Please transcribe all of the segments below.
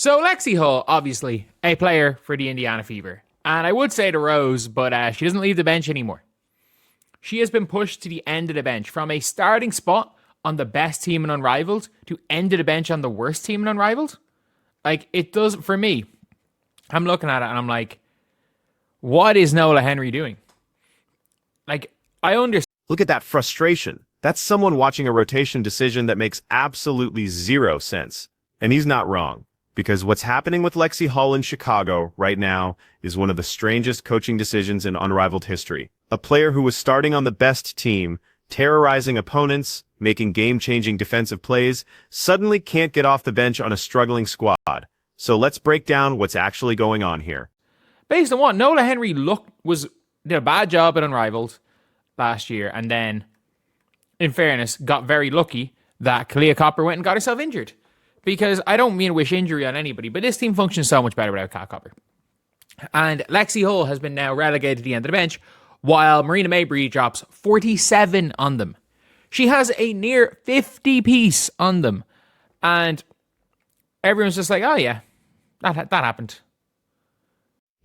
So Lexie Hull, obviously, a player for the Indiana Fever. And I would say the Rose, but she doesn't leave the bench anymore. She has been pushed to the end of the bench from a starting spot on the best team in Unrivaled to end of the bench on the worst team in Unrivaled. Like, it does, for me, I'm looking at it and I'm like, what is Nola Henry doing? Like, I understand. Look at that frustration. That's someone watching a rotation decision that makes absolutely zero sense. And he's not wrong, because what's happening with Lexie Hull in Chicago right now is one of the strangest coaching decisions in Unrivaled history. A player who was starting on the best team, terrorizing opponents, making game-changing defensive plays, suddenly can't get off the bench on a struggling squad. So let's break down what's actually going on here. Based on what Nola Henry did a bad job at Unrivaled last year, and then, in fairness, got very lucky that Kalia Copper went and got herself injured. Because I don't mean to wish injury on anybody, but this team functions so much better without Kat Copper. And Lexie Hull has been now relegated to the end of the bench, while Marina Mabry drops 47 on them. She has a near 50 piece on them. And everyone's just like, oh yeah, that happened.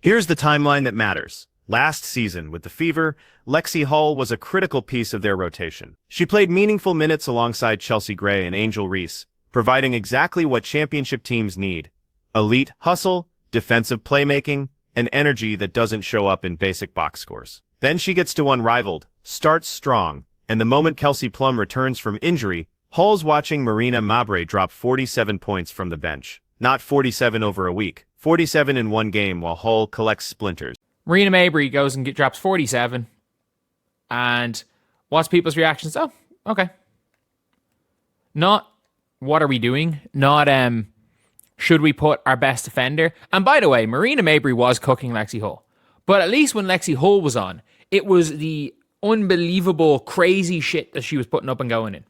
Here's the timeline that matters. Last season, with the Fever, Lexie Hull was a critical piece of their rotation. She played meaningful minutes alongside Chelsea Gray and Angel Reese, providing exactly what championship teams need: elite hustle, defensive playmaking, and energy that doesn't show up in basic box scores. Then she gets to Unrivaled, starts strong, and the moment Kelsey Plum returns from injury, Hull's watching Marina Mabry drop 47 points from the bench. Not 47 over a week, 47 in one game while Hull collects splinters. Marina Mabry goes and drops 47, and what's people's reactions? Oh, okay. Not, what are we doing? Not, should we put our best defender? And by the way, Marina Mabry was cooking Lexie Hull. But at least when Lexie Hull was on, it was the unbelievable, crazy shit that she was putting up and going in.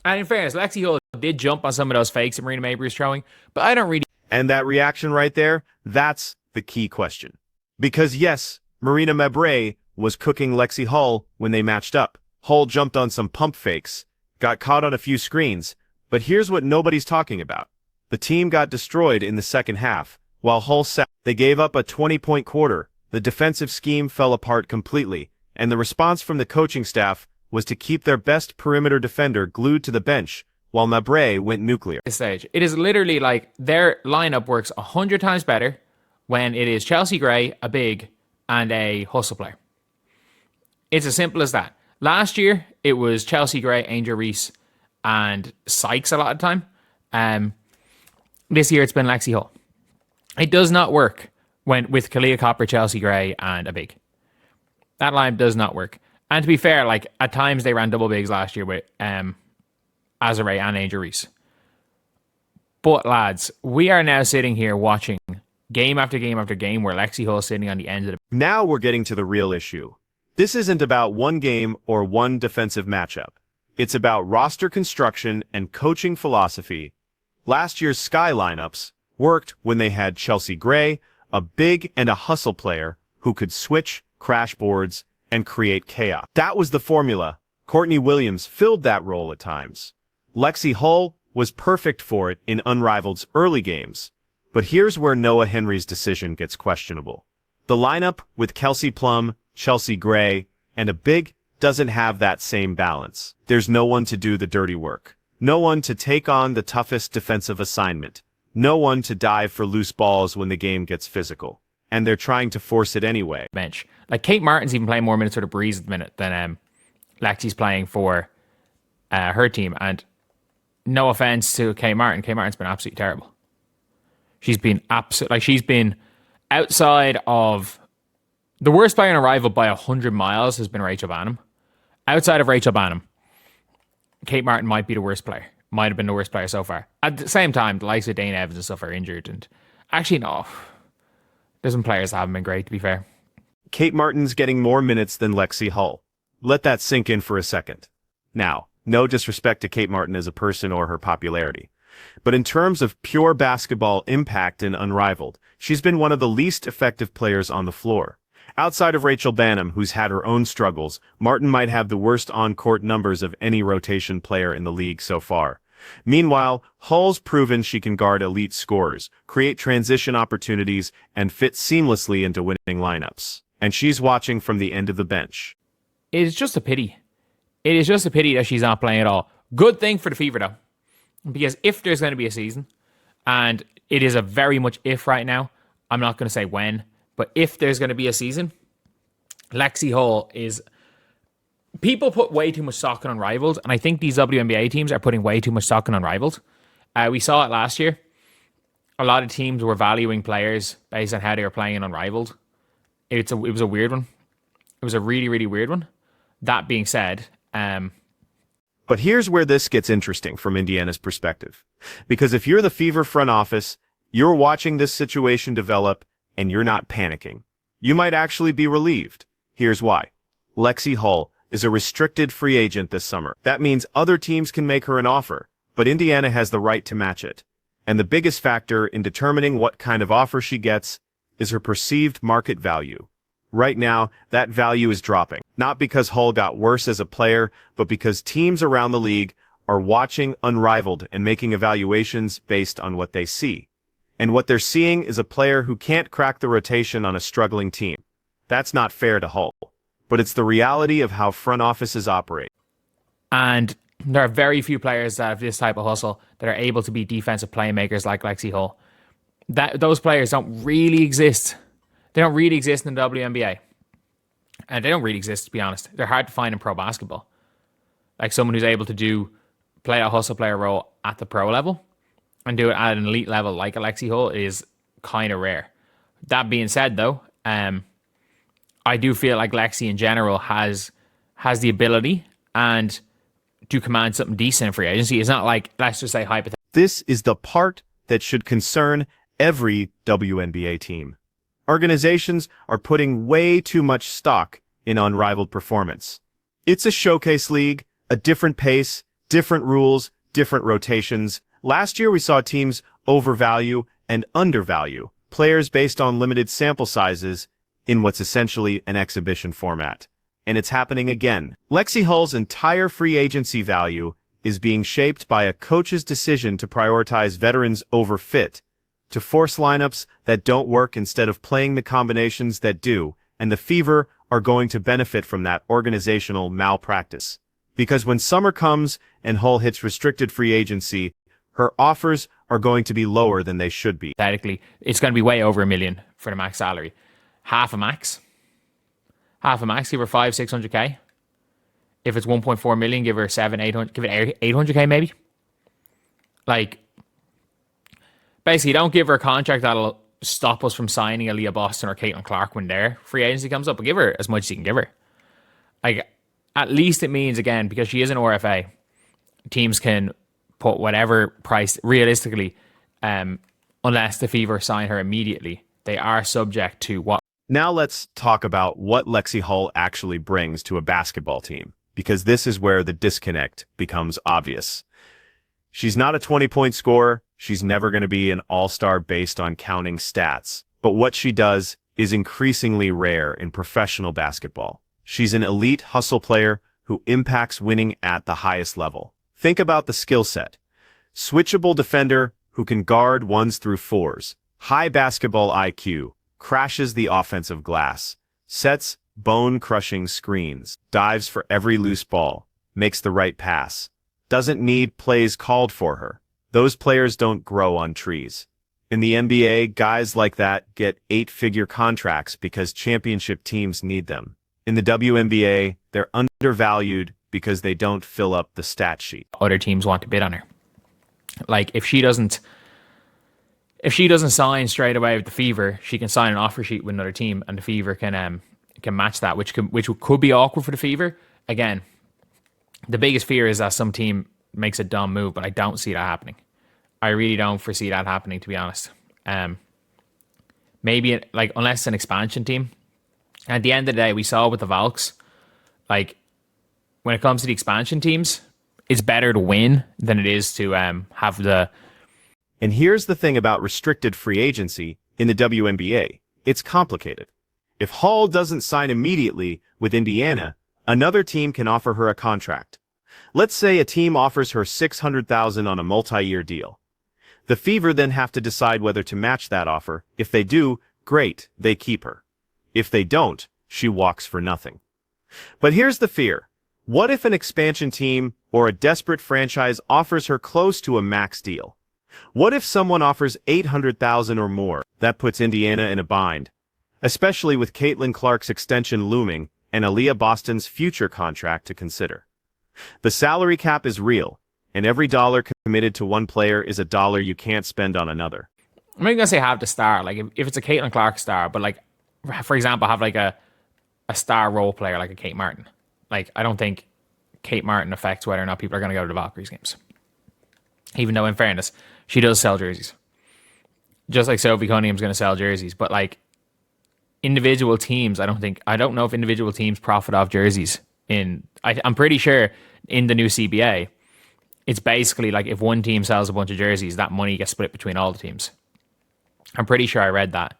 And in fairness, Lexie Hull did jump on some of those fakes that Marina Mabry was throwing, but I don't really... And that reaction right there, that's the key question. Because yes, Marina Mabry was cooking Lexie Hull when they matched up. Hull jumped on some pump fakes, got caught on a few screens, but here's what nobody's talking about. The team got destroyed in the second half, while Hull sat. They gave up a 20-point quarter. The defensive scheme fell apart completely, and the response from the coaching staff was to keep their best perimeter defender glued to the bench, while Mabry went nuclear. This stage, it is literally like their lineup works 100 times better when it is Chelsea Gray, a big, and a hustle player. It's as simple as that. Last year, it was Chelsea Gray, Angel Reese, and Sykes a lot of the time. This year, it's been Lexie Hull. It does not work with Kalia Copper, Chelsea Gray, and a big. That line does not work. And to be fair, like at times they ran double bigs last year with Azare and Angel Reese. But lads, we are now sitting here watching game after game after game where Lexie Hull is sitting on the end of the... Now we're getting to the real issue. This isn't about one game or one defensive matchup. It's about roster construction and coaching philosophy. Last year's Sky lineups worked when they had Chelsea Gray, a big and a hustle player who could switch, crash boards, and create chaos. That was the formula. Courtney Williams filled that role at times. Lexie Hull was perfect for it in Unrivaled's early games. But here's where Noah Henry's decision gets questionable. The lineup with Kelsey Plum, Chelsea Gray, and a big doesn't have that same balance. There's no one to do the dirty work. No one to take on the toughest defensive assignment. No one to dive for loose balls when the game gets physical. And they're trying to force it anyway. Bench. Like, Kate Martin's even playing more minutes for the Breeze at the minute than Lexie's playing for her team. And no offense to Kate Martin. Kate Martin's been absolutely terrible. She's been she's been outside of... The worst player in Arrival by 100 miles has been Rachel Bannum. Outside of Rachel Bannum, Kate Martin might be the worst player. Might have been the worst player so far. At the same time, the likes of Dane Evans and stuff are injured. And actually, no. There's some players that haven't been great, to be fair. Kate Martin's getting more minutes than Lexie Hull. Let that sink in for a second. Now, no disrespect to Kate Martin as a person or her popularity. But in terms of pure basketball impact and Unrivaled, she's been one of the least effective players on the floor. Outside of Rachel Bannum, who's had her own struggles, Martin might have the worst on-court numbers of any rotation player in the league so far. Meanwhile, Hull's proven she can guard elite scorers, create transition opportunities, and fit seamlessly into winning lineups. And she's watching from the end of the bench. It is just a pity. It is just a pity that she's not playing at all. Good thing for the Fever, though. Because if there's going to be a season, and it is a very much if right now, I'm not going to say when, but if there's going to be a season, Lexie Hull is... People put way too much stock in Unrivaled, and I think these WNBA teams are putting way too much stock in Unrivaled. We saw it last year. A lot of teams were valuing players based on how they were playing in Unrivaled. It was a weird one. It was a really, really weird one. That being said... But here's where this gets interesting from Indiana's perspective. Because if you're the Fever front office, you're watching this situation develop, and you're not panicking. You might actually be relieved. Here's why. Lexie Hull is a restricted free agent this summer. That means other teams can make her an offer, but Indiana has the right to match it. And the biggest factor in determining what kind of offer she gets is her perceived market value. Right now, that value is dropping, not because Hull got worse as a player, but because teams around the league are watching Unrivaled and making evaluations based on what they see. And what they're seeing is a player who can't crack the rotation on a struggling team. That's not fair to Hull, but it's the reality of how front offices operate. And there are very few players that have this type of hustle that are able to be defensive playmakers like Lexie Hull. Those players don't really exist. They don't really exist in the WNBA. And they don't really exist, to be honest. They're hard to find in pro basketball. Like someone who's able to play a hustle player role at the pro level and do it at an elite level like Lexie Hull is kind of rare. That being said, though, I do feel like Lexie in general has the ability and to command something decent in free agency. It's not like, let's just say hypothetically. This is the part that should concern every WNBA team. Organizations are putting way too much stock in Unrivaled performance. It's a showcase league, a different pace, different rules, different rotations. Last year we saw teams overvalue and undervalue players based on limited sample sizes in what's essentially an exhibition format. And it's happening again. Lexie Hull's entire free agency value is being shaped by a coach's decision to prioritize veterans over fit, to force lineups that don't work instead of playing the combinations that do, and the Fever are going to benefit from that organizational malpractice. Because when summer comes and Hull hits restricted free agency, her offers are going to be lower than they should be. Hypothetically, it's going to be way over $1 million for the max salary. Half a max, give her 500-600K. If it's 1.4 million, give her 700-800, give it 800K maybe. Like, basically, don't give her a contract that'll stop us from signing a Leah Boston or Caitlin Clark when their free agency comes up, but give her as much as you can give her. Like, at least it means, again, because she is an RFA, teams can put whatever price, realistically, unless the Fever sign her immediately, they are subject to what. Now let's talk about what Lexie Hull actually brings to a basketball team, because this is where the disconnect becomes obvious. She's not a 20-point scorer. She's never going to be an all-star based on counting stats. But what she does is increasingly rare in professional basketball. She's an elite hustle player who impacts winning at the highest level. Think about the skill set. Switchable defender who can guard 1s through 4s. High basketball IQ. Crashes the offensive glass. Sets bone-crushing screens. Dives for every loose ball. Makes the right pass. Doesn't need plays called for her. Those players don't grow on trees. In the NBA, guys like that get 8-figure contracts because championship teams need them. In the WNBA, they're undervalued because they don't fill up the stat sheet. Other teams want to bid on her. Like, if she doesn't sign straight away with the Fever, she can sign an offer sheet with another team, and the Fever can match that, which could be awkward for the Fever. Again, the biggest fear is that some team makes a dumb move, but I don't see that happening. I really don't foresee that happening, to be honest. Maybe unless it's an expansion team. At the end of the day, we saw with the Valks, like, when it comes to the expansion teams, it's better to win than it is to have the. And here's the thing about restricted free agency in the WNBA. It's complicated. If Hull doesn't sign immediately with Indiana, another team can offer her a contract. Let's say a team offers her $600,000 on a multi-year deal. The Fever then have to decide whether to match that offer. If they do, great, they keep her. If they don't, she walks for nothing. But here's the fear. What if an expansion team or a desperate franchise offers her close to a max deal? What if someone offers $800,000 or more? That puts Indiana in a bind, especially with Caitlin Clark's extension looming and Aaliyah Boston's future contract to consider. The salary cap is real, and every dollar committed to one player is a dollar you can't spend on another. I'm not going to say have the star, like if it's a Caitlin Clark star, but like, for example, have like a star role player like a Kate Martin. Like, I don't think Kate Martin affects whether or not people are going to go to the Valkyries games. Even though, in fairness, she does sell jerseys. Just like Sophie Cunningham's going to sell jerseys. But like, individual teams, I don't know if individual teams profit off jerseys. I'm pretty sure in the new CBA, it's basically like if one team sells a bunch of jerseys, that money gets split between all the teams. I'm pretty sure I read that.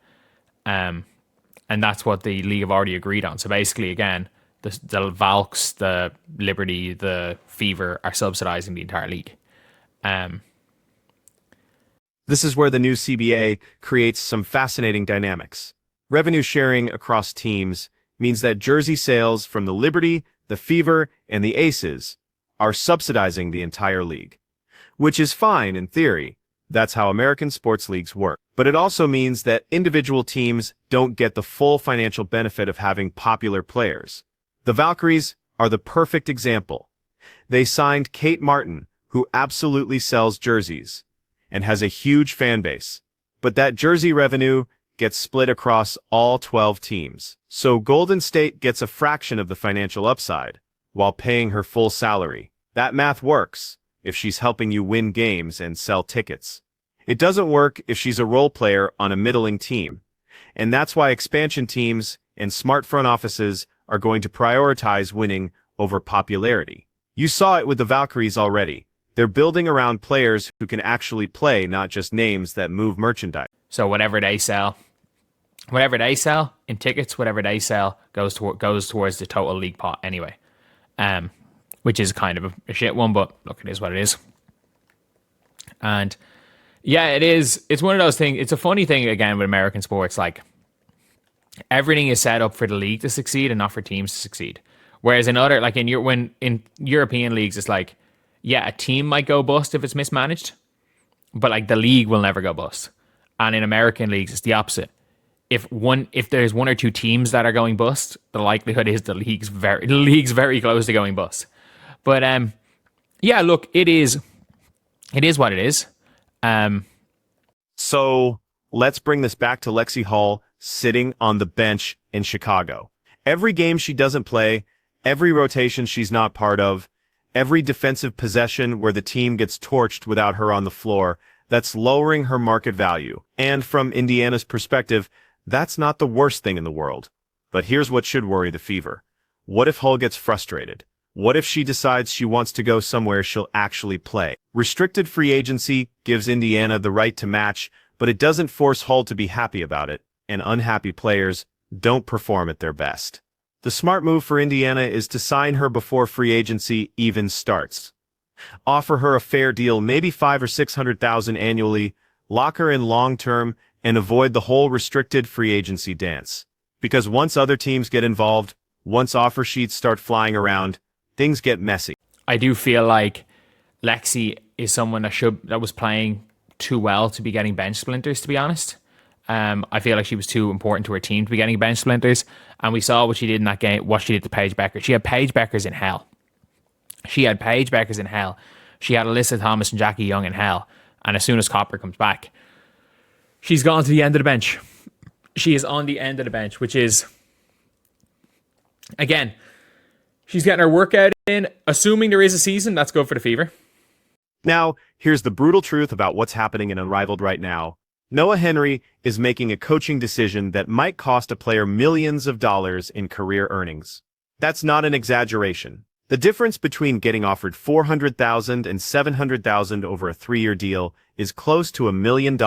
And that's what the league have already agreed on. So basically, again, the Valks, the Liberty, the Fever are subsidizing the entire league. This is where the new CBA creates some fascinating dynamics. Revenue sharing across teams means that jersey sales from the Liberty, the Fever, and the Aces are subsidizing the entire league. Which is fine in theory. That's how American sports leagues work. But it also means that individual teams don't get the full financial benefit of having popular players. The Valkyries are the perfect example. They signed Kate Martin, who absolutely sells jerseys and has a huge fan base. But that jersey revenue gets split across all 12 teams. So Golden State gets a fraction of the financial upside while paying her full salary. That math works if she's helping you win games and sell tickets. It doesn't work if she's a role player on a middling team. And that's why expansion teams and smart front offices are going to prioritize winning over popularity. You saw it with the Valkyries already. They're building around players who can actually play, not just names that move merchandise. So whatever they sell in tickets, whatever they sell goes towards the total league pot anyway. Which is kind of a shit one, but look, it is what it is. And yeah, it is. It's one of those things. It's a funny thing again with American sports. Like, everything is set up for the league to succeed and not for teams to succeed. Whereas in European leagues, it's like, yeah, a team might go bust if it's mismanaged, but like the league will never go bust. And in American leagues, it's the opposite. If there's one or two teams that are going bust, the likelihood is the league's very close to going bust. But yeah, look, it is what it is. So let's bring this back to Lexie Hull sitting on the bench in Chicago. Every game she doesn't play, every rotation she's not part of, every defensive possession where the team gets torched without her on the floor, that's lowering her market value. And from Indiana's perspective, that's not the worst thing in the world. But here's what should worry the Fever. What if Hull gets frustrated? What if she decides she wants to go somewhere she'll actually play? Restricted free agency gives Indiana the right to match, but it doesn't force Hull to be happy about it, and unhappy players don't perform at their best. The smart move for Indiana is to sign her before free agency even starts. Offer her a fair deal, maybe $500,000 or $600,000 annually, lock her in long-term, and avoid the whole restricted free agency dance. Because once other teams get involved, once offer sheets start flying around, things get messy. I do feel like Lexie is someone that was playing too well to be getting bench splinters, to be honest. I feel like she was too important to her team to be getting bench splinters. And we saw what she did in that game, what she did to Paige Becker. She had Paige Beckers in hell. She had Alyssa Thomas and Jackie Young in hell. And as soon as Copper comes back, she's gone to the end of the bench. She is on the end of the bench, which is, again, she's getting her workout in. Assuming there is a season, that's good for the Fever. Now, here's the brutal truth about what's happening in Unrivaled right now. Noah Henry is making a coaching decision that might cost a player millions of dollars in career earnings. That's not an exaggeration. The difference between getting offered $400,000 and $700,000 over a 3-year deal is close to $1 million,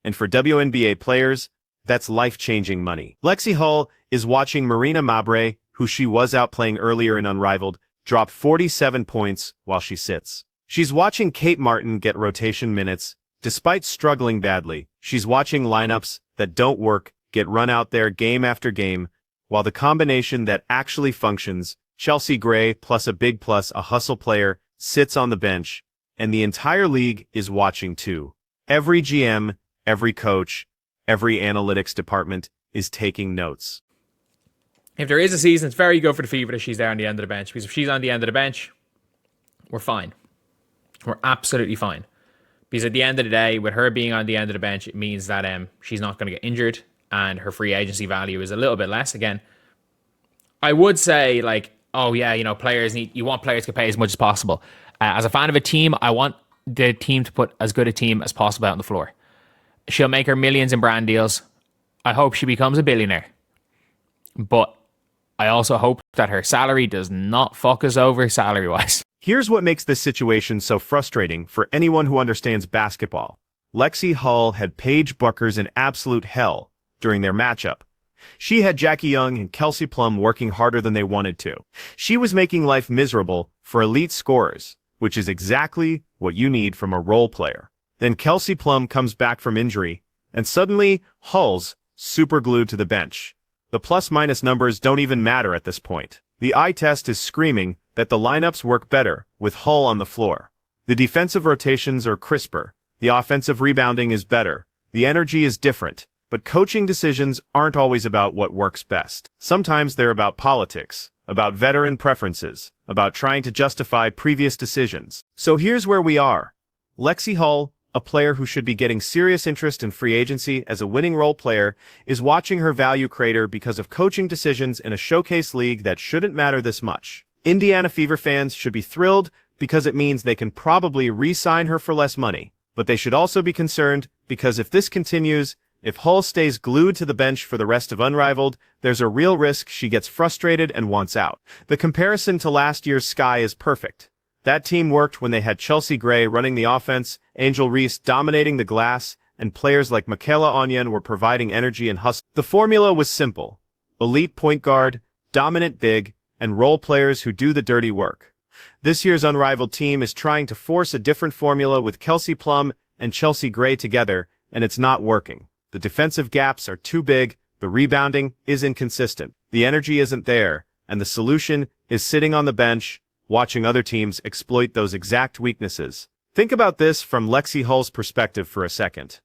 and for WNBA players, that's life-changing money. Lexie Hull is watching Marina Mabre, who she was outplaying earlier in Unrivaled, drop 47 points while she sits. She's watching Kate Martin get rotation minutes. Despite struggling badly, she's watching lineups that don't work get run out there game after game, while the combination that actually functions, Chelsea Gray plus a big plus a hustle player, sits on the bench, and the entire league is watching too. Every GM, every coach, every analytics department is taking notes. If there is a season, it's very good for the Fever that she's there on the end of the bench, because if she's on the end of the bench, we're fine. We're absolutely fine. Because at the end of the day, with her being on the end of the bench, it means that she's not going to get injured and her free agency value is a little bit less. Again, I would say, like, oh yeah, you want players to get paid as much as possible. As a fan of a team, I want the team to put as good a team as possible out on the floor. She'll make her millions in brand deals. I hope she becomes a billionaire. But I also hope that her salary does not fuck us over salary-wise. Here's what makes this situation so frustrating for anyone who understands basketball. Lexie Hull had Paige Buckers in absolute hell during their matchup. She had Jackie Young and Kelsey Plum working harder than they wanted to. She was making life miserable for elite scorers, which is exactly what you need from a role player. Then Kelsey Plum comes back from injury, and suddenly Hull's super glued to the bench. The plus-minus numbers don't even matter at this point. The eye test is screaming that the lineups work better with Hull on the floor. The defensive rotations are crisper. The offensive rebounding is better. The energy is different. But coaching decisions aren't always about what works best. Sometimes they're about politics, about veteran preferences, about trying to justify previous decisions. So here's where we are. Lexie Hull, a player who should be getting serious interest in free agency as a winning role player, is watching her value crater because of coaching decisions in a showcase league that shouldn't matter this much. Indiana Fever fans should be thrilled because it means they can probably re-sign her for less money. But they should also be concerned because if this continues, if Hull stays glued to the bench for the rest of Unrivaled, there's a real risk she gets frustrated and wants out. The comparison to last year's Sky is perfect. That team worked when they had Chelsea Gray running the offense, Angel Reese dominating the glass, and players like Michaela Onyen were providing energy and hustle. The formula was simple. Elite point guard, dominant big, and role players who do the dirty work. This year's Unrivaled team is trying to force a different formula with Kelsey Plum and Chelsea Gray together, and it's not working. The defensive gaps are too big, the rebounding is inconsistent, the energy isn't there, and the solution is sitting on the bench, watching other teams exploit those exact weaknesses. Think about this from Lexie Hull's perspective for a second.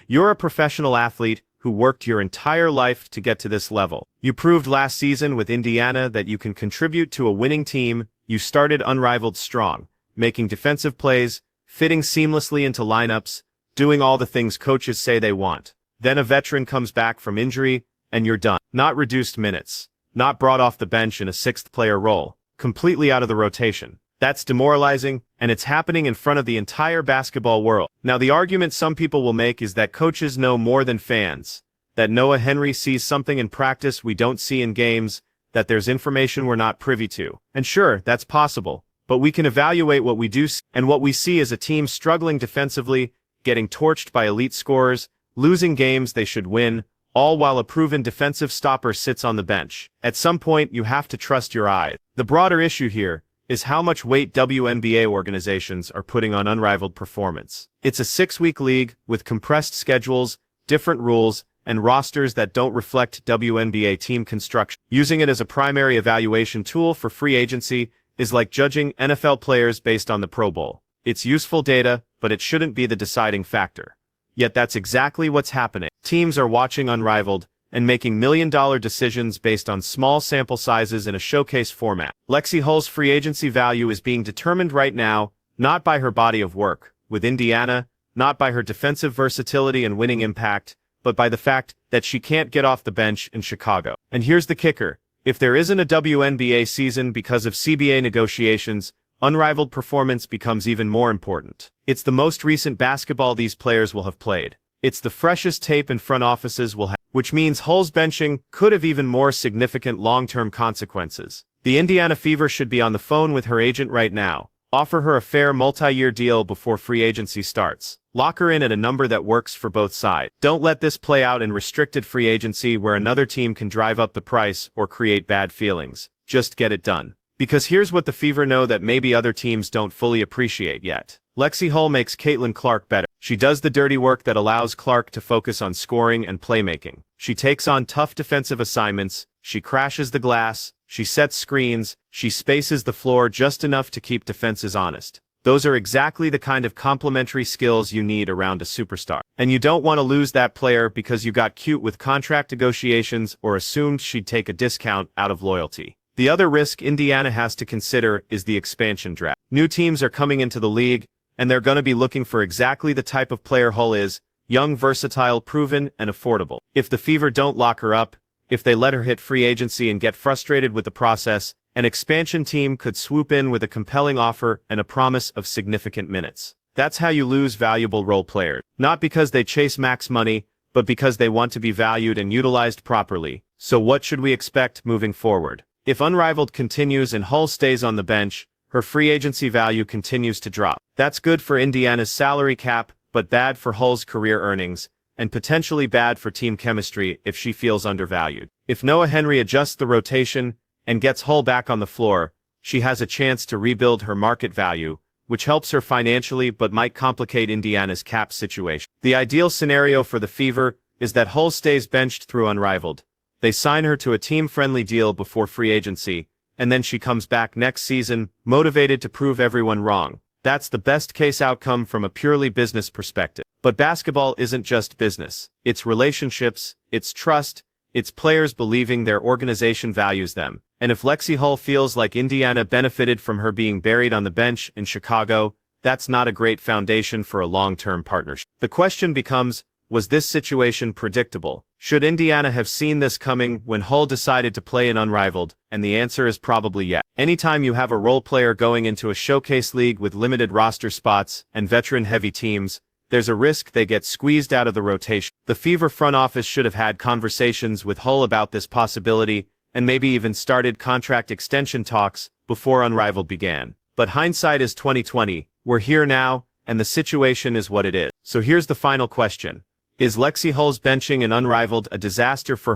You're a professional athlete who worked your entire life to get to this level. You proved last season with Indiana that you can contribute to a winning team. You started Unrivaled strong, making defensive plays, fitting seamlessly into lineups, doing all the things coaches say they want. Then a veteran comes back from injury, and you're done. Not reduced minutes, not brought off the bench in a sixth-player role, completely out of the rotation. That's demoralizing, and it's happening in front of the entire basketball world. Now, the argument some people will make is that coaches know more than fans, that Noah Henry sees something in practice we don't see in games, that there's information we're not privy to. And sure, that's possible, but we can evaluate what we do see, and what we see is a team struggling defensively, getting torched by elite scorers, losing games they should win, all while a proven defensive stopper sits on the bench. At some point, you have to trust your eyes. The broader issue here is how much weight WNBA organizations are putting on Unrivaled performance. It's a 6-week league with compressed schedules, different rules, and rosters that don't reflect WNBA team construction. Using it as a primary evaluation tool for free agency is like judging NFL players based on the Pro Bowl. It's useful data, but it shouldn't be the deciding factor. Yet that's exactly what's happening. Teams are watching Unrivaled and making million-dollar decisions based on small sample sizes in a showcase format. Lexie Hull's free agency value is being determined right now, not by her body of work with Indiana, not by her defensive versatility and winning impact, but by the fact that she can't get off the bench in Chicago. And here's the kicker. If there isn't a WNBA season because of CBA negotiations, Unrivaled performance becomes even more important. It's the most recent basketball these players will have played. It's the freshest tape in front offices will have, which means Hull's benching could have even more significant long-term consequences. The Indiana Fever should be on the phone with her agent right now. Offer her a fair multi-year deal before free agency starts. Lock her in at a number that works for both sides. Don't let this play out in restricted free agency where another team can drive up the price or create bad feelings. Just get it done. Because here's what the Fever know that maybe other teams don't fully appreciate yet. Lexie Hull makes Caitlin Clark better. She does the dirty work that allows Clark to focus on scoring and playmaking. She takes on tough defensive assignments, she crashes the glass, she sets screens, she spaces the floor just enough to keep defenses honest. Those are exactly the kind of complementary skills you need around a superstar. And you don't want to lose that player because you got cute with contract negotiations or assumed she'd take a discount out of loyalty. The other risk Indiana has to consider is the expansion draft. New teams are coming into the league, and they're going to be looking for exactly the type of player Hull is: young, versatile, proven, and affordable. If the Fever don't lock her up, if they let her hit free agency and get frustrated with the process, an expansion team could swoop in with a compelling offer and a promise of significant minutes. That's how you lose valuable role players. Not because they chase max money, but because they want to be valued and utilized properly. So what should we expect moving forward? If Unrivaled continues and Hull stays on the bench, her free agency value continues to drop. That's good for Indiana's salary cap, but bad for Hull's career earnings, and potentially bad for team chemistry if she feels undervalued. If Noah Henry adjusts the rotation and gets Hull back on the floor, she has a chance to rebuild her market value, which helps her financially but might complicate Indiana's cap situation. The ideal scenario for the Fever is that Hull stays benched through Unrivaled. They sign her to a team-friendly deal before free agency, and then she comes back next season, motivated to prove everyone wrong. That's the best-case outcome from a purely business perspective. But basketball isn't just business. It's relationships, it's trust, it's players believing their organization values them. And if Lexie Hull feels like Indiana benefited from her being buried on the bench in Chicago, that's not a great foundation for a long-term partnership. The question becomes, was this situation predictable? Should Indiana have seen this coming when Hull decided to play in Unrivaled? And the answer is probably yes. Anytime you have a role player going into a showcase league with limited roster spots and veteran-heavy teams, there's a risk they get squeezed out of the rotation. The Fever front office should have had conversations with Hull about this possibility, and maybe even started contract extension talks before Unrivaled began. But hindsight is 2020, we're here now, and the situation is what it is. So here's the final question. Is Lexie Hull's benching in Unrivaled a disaster for her?